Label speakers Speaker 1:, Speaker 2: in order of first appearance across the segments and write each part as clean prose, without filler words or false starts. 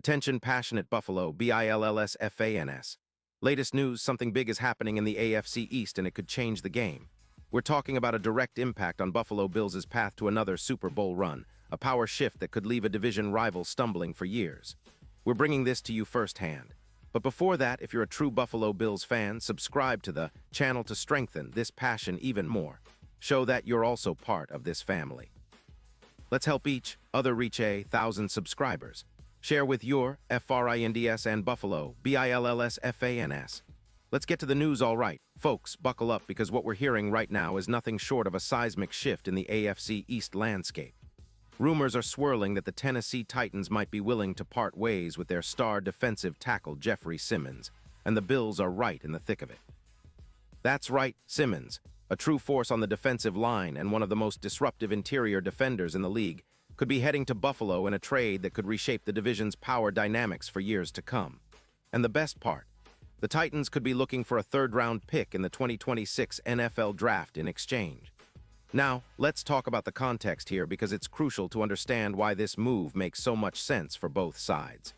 Speaker 1: Attention passionate Buffalo, BILLSFANS. Latest news, something big is happening in the AFC East and it could change the game. We're talking about a direct impact on Buffalo Bills' path to another Super Bowl run, a power shift that could leave a division rival stumbling for years. We're bringing this to you firsthand. But before that, if you're a true Buffalo Bills fan, subscribe to the channel to strengthen this passion even more. Show that you're also part of this family. Let's help each other reach 1,000 subscribers. Share with your FRINDS and Buffalo, BILLSFANS. Let's get to the news all right. Folks, buckle up because what we're hearing right now is nothing short of a seismic shift in the AFC East landscape. Rumors are swirling that the Tennessee Titans might be willing to part ways with their star defensive tackle Jeffrey Simmons, and the Bills are right in the thick of it. That's right, Simmons, a true force on the defensive line and one of the most disruptive interior defenders in the league, could be heading to Buffalo in a trade that could reshape the division's power dynamics for years to come. And the best part, the Titans could be looking for a third-round pick in the 2026 NFL Draft in exchange. Now, let's talk about the context here because it's crucial to understand why this move makes so much sense for both sides.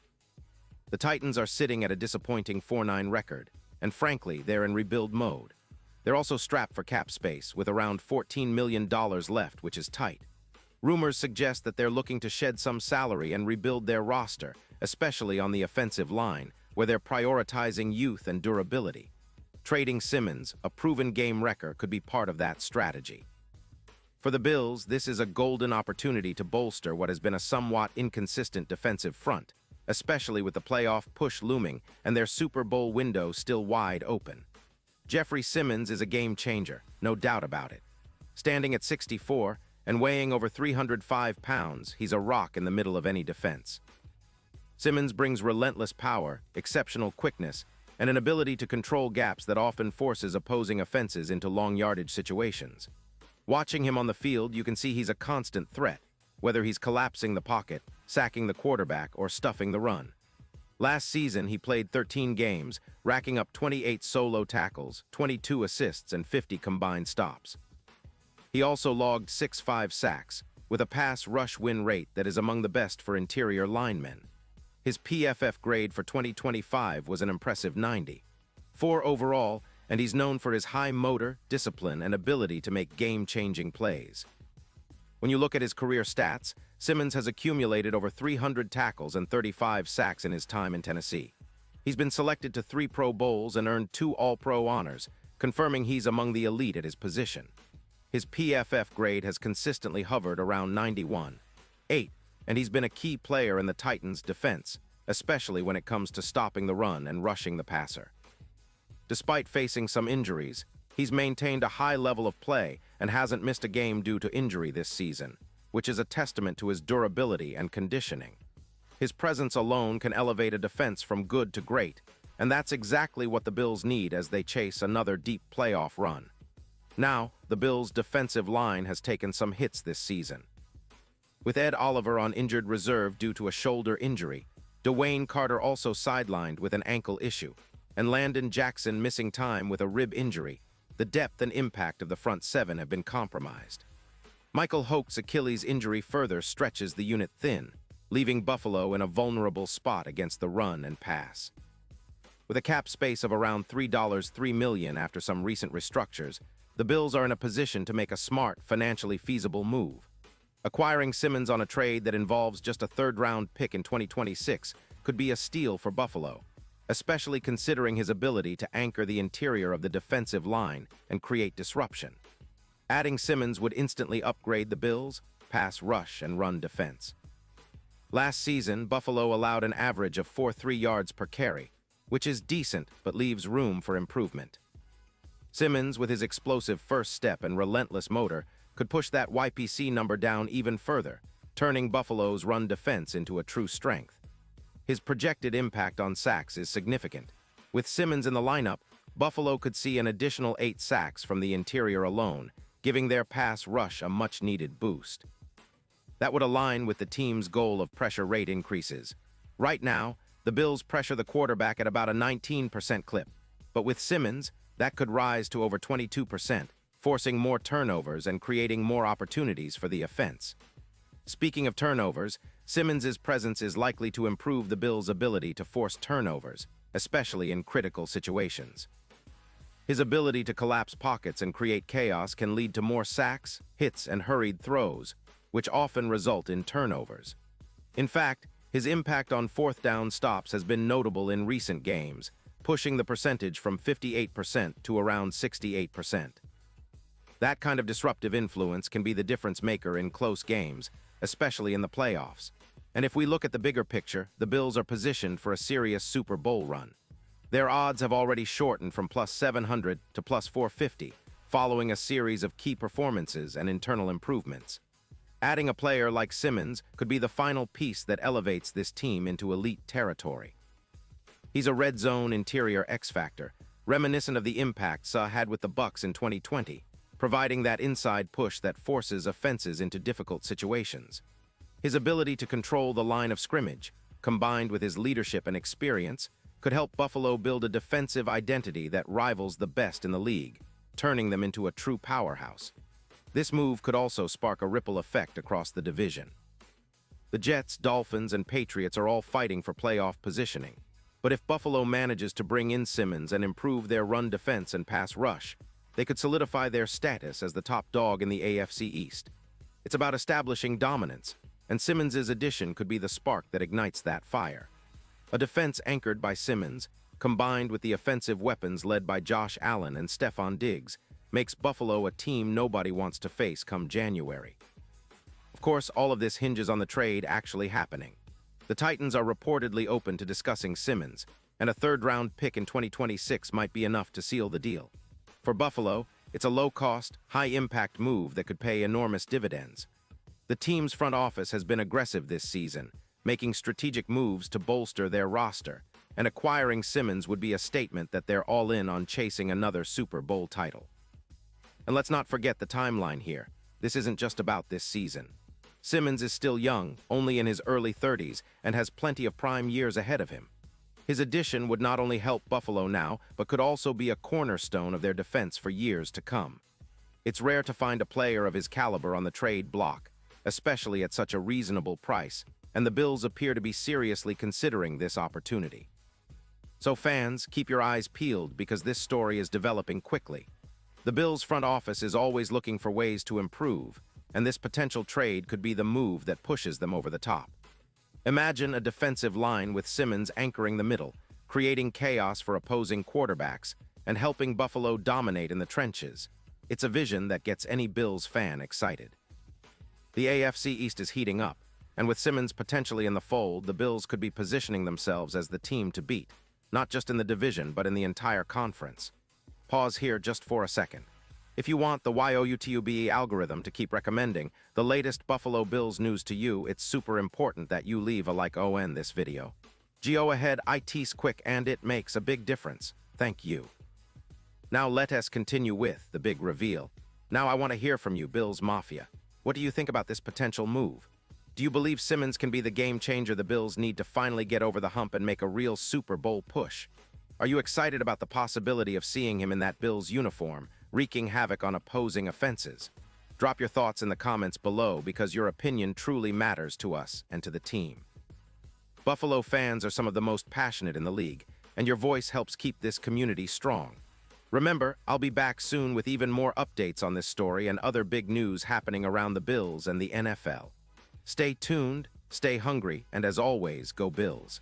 Speaker 1: The Titans are sitting at a disappointing 4-9 record, and frankly, they're in rebuild mode. They're also strapped for cap space, with around $14 million left, which is tight. Rumors suggest that they're looking to shed some salary and rebuild their roster, especially on the offensive line, where they're prioritizing youth and durability. Trading Simmons, a proven game wrecker, could be part of that strategy. For the Bills, this is a golden opportunity to bolster what has been a somewhat inconsistent defensive front, especially with the playoff push looming and their Super Bowl window still wide open. Jeffrey Simmons is a game changer, no doubt about it. Standing at 6'4", and weighing over 305 pounds, he's a rock in the middle of any defense. Simmons brings relentless power, exceptional quickness, and an ability to control gaps that often forces opposing offenses into long-yardage situations. Watching him on the field, you can see he's a constant threat, whether he's collapsing the pocket, sacking the quarterback, or stuffing the run. Last season, he played 13 games, racking up 28 solo tackles, 22 assists, and 50 combined stops. He also logged 6.5 sacks, with a pass rush win rate that is among the best for interior linemen. His PFF grade for 2025 was an impressive 94 overall, and he's known for his high motor, discipline, and ability to make game-changing plays. When you look at his career stats, Simmons has accumulated over 300 tackles and 35 sacks in his time in Tennessee. He's been selected to 3 Pro Bowls and earned 2 All-Pro honors, confirming he's among the elite at his position. His PFF grade has consistently hovered around 91.8, and he's been a key player in the Titans' defense, especially when it comes to stopping the run and rushing the passer. Despite facing some injuries, he's maintained a high level of play and hasn't missed a game due to injury this season, which is a testament to his durability and conditioning. His presence alone can elevate a defense from good to great, and that's exactly what the Bills need as they chase another deep playoff run. Now, the Bills' defensive line has taken some hits this season. With Ed Oliver on injured reserve due to a shoulder injury, Dwayne Carter also sidelined with an ankle issue, and Landon Jackson missing time with a rib injury, the depth and impact of the front seven have been compromised. Michael Hoke's Achilles injury further stretches the unit thin, leaving Buffalo in a vulnerable spot against the run and pass. With a cap space of around $3 million after some recent restructures, the Bills are in a position to make a smart, financially feasible move. Acquiring Simmons on a trade that involves just a third-round pick in 2026 could be a steal for Buffalo, especially considering his ability to anchor the interior of the defensive line and create disruption. Adding Simmons would instantly upgrade the Bills' pass rush and run defense. Last season, Buffalo allowed an average of 4.3 yards per carry, which is decent but leaves room for improvement. Simmons, with his explosive first step and relentless motor, could push that YPC number down even further, turning Buffalo's run defense into a true strength. His projected impact on sacks is significant. With Simmons in the lineup, Buffalo could see an additional 8 sacks from the interior alone, giving their pass rush a much-needed boost. That would align with the team's goal of pressure rate increases. Right now, the Bills pressure the quarterback at about a 19% clip, but with Simmons, that could rise to over 22%, forcing more turnovers and creating more opportunities for the offense. Speaking of turnovers, Simmons' presence is likely to improve the Bills' ability to force turnovers, especially in critical situations. His ability to collapse pockets and create chaos can lead to more sacks, hits, and hurried throws, which often result in turnovers. In fact, his impact on fourth down stops has been notable in recent games, pushing the percentage from 58% to around 68%. That kind of disruptive influence can be the difference maker in close games, especially in the playoffs. And if we look at the bigger picture, the Bills are positioned for a serious Super Bowl run. Their odds have already shortened from plus 700 to plus 450, following a series of key performances and internal improvements. Adding a player like Simmons could be the final piece that elevates this team into elite territory. He's a red zone interior X-factor, reminiscent of the impact Sa had with the Bucs in 2020, providing that inside push that forces offenses into difficult situations. His ability to control the line of scrimmage, combined with his leadership and experience, could help Buffalo build a defensive identity that rivals the best in the league, turning them into a true powerhouse. This move could also spark a ripple effect across the division. The Jets, Dolphins, and Patriots are all fighting for playoff positioning, but if Buffalo manages to bring in Simmons and improve their run defense and pass rush, they could solidify their status as the top dog in the AFC East. It's about establishing dominance, and Simmons' addition could be the spark that ignites that fire. A defense anchored by Simmons, combined with the offensive weapons led by Josh Allen and Stephon Diggs, makes Buffalo a team nobody wants to face come January. Of course, all of this hinges on the trade actually happening. The Titans are reportedly open to discussing Simmons, and a third-round pick in 2026 might be enough to seal the deal. For Buffalo, it's a low-cost, high-impact move that could pay enormous dividends. The team's front office has been aggressive this season, making strategic moves to bolster their roster, and acquiring Simmons would be a statement that they're all in on chasing another Super Bowl title. And let's not forget the timeline here. This isn't just about this season. Simmons is still young, only in his early 30s, and has plenty of prime years ahead of him. His addition would not only help Buffalo now, but could also be a cornerstone of their defense for years to come. It's rare to find a player of his caliber on the trade block, especially at such a reasonable price, and the Bills appear to be seriously considering this opportunity. So fans, keep your eyes peeled because this story is developing quickly. The Bills' front office is always looking for ways to improve, and this potential trade could be the move that pushes them over the top. Imagine a defensive line with Simmons anchoring the middle, creating chaos for opposing quarterbacks, and helping Buffalo dominate in the trenches. It's a vision that gets any Bills fan excited. The AFC East is heating up, and with Simmons potentially in the fold, the Bills could be positioning themselves as the team to beat, not just in the division, but in the entire conference. Pause here just for a second. If you want the YOUTUBE algorithm to keep recommending the latest Buffalo Bills news to you, it's super important that you leave a like on this video. Go ahead, it's quick and it makes a big difference. Thank you. Now let us continue with the big reveal. Now I want to hear from you, Bills Mafia. What do you think about this potential move? Do you believe Simmons can be the game changer the Bills need to finally get over the hump and make a real Super Bowl push? Are you excited about the possibility of seeing him in that Bills uniform, wreaking havoc on opposing offenses? Drop your thoughts in the comments below because your opinion truly matters to us and to the team. Buffalo fans are some of the most passionate in the league, and your voice helps keep this community strong. Remember, I'll be back soon with even more updates on this story and other big news happening around the Bills and the NFL. Stay tuned, stay hungry, and as always, go Bills.